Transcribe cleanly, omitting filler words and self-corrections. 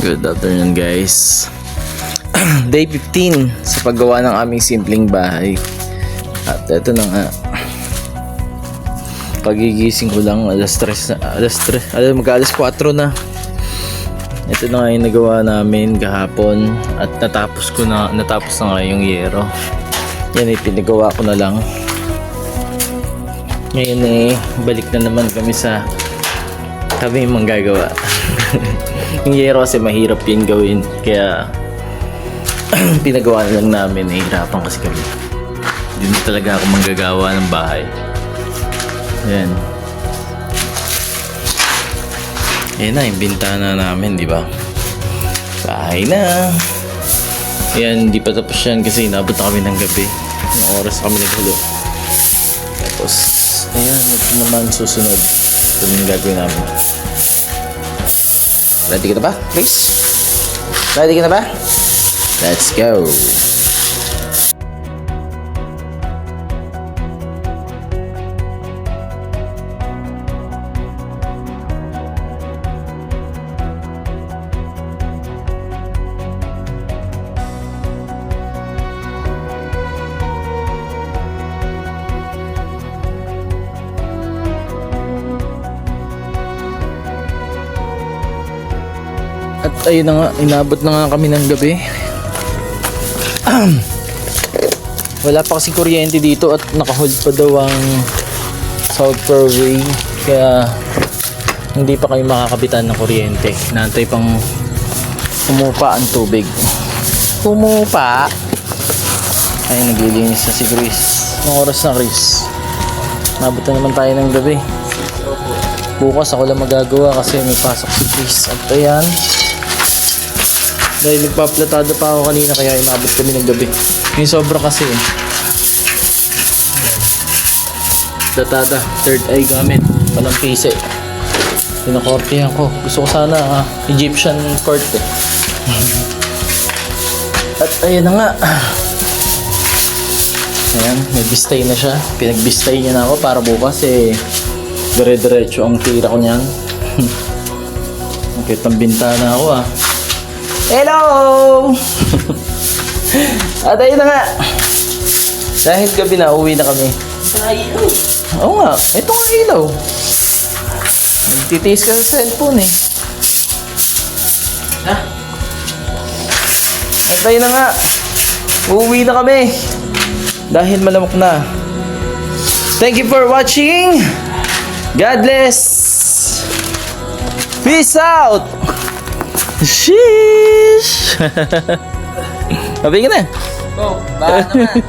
Good afternoon guys. Day 15 sa paggawa ng aming simpleng bahay. At ito na nga. Pagigising ko lang alas 3 mag-alas 4 na. Ito na nga yung nagawa namin kahapon at natapos na nga yung yero. Yan pinagawa ko na lang. Ngayon balik na naman kami sa kami manggagawa. Yung yero kasi mahirap yun gawin, kaya pinagawa na lang namin. Nahihirapan kasi kami, hindi na talaga ako manggagawa ng bahay. Ayan na yung bintana namin, di ba? Bahay na. Ayan, hindi pa tapos yan kasi inabot na kami ng gabi. Yung oras kami naghulo. Tapos ayan, ito naman susunod. Ito yung gagawin namin. Ready ka na ba, Chris? Ready ka na ba? Let's go! At ayun na nga, inabot na nga kami ng gabi. Wala pa kasi kuryente dito at nakahold pa daw ang South Fairway, kaya hindi pa kami makakabitan ng kuryente. Naantay pang umupa ang tubig. Umupa? Ay, naglilinis na si Chris. Anong oras na, Chris? Nabot na naman tayo ng gabi. Bukas ako lang magagawa kasi may pasok si Chris. At ayan, dahil nagpaplatada pa ako kanina kaya inabot kami ng gabi. Yung sobra kasi platada, third eye gamit, walang pise. Pinakortehan ko. Gusto ko sana Egyptian court eh. At ayan na nga. Ayan, may bistay na siya. Pinagbistay niya na ako para bukas dire-diretso ang tira ko niyan. Nakit ang bintana ako Hello! At ayun na nga. Dahil gabi na, uwi na kami. Ilaw. Oo nga, ito nga ilaw. Nagtitiis ka sa cellphone Ha? At ayun na nga. Uwi na kami. Dahil malamok na. Thank you for watching. God bless. Peace out. Sheesh! Sabi ka na. Oh, baka naman.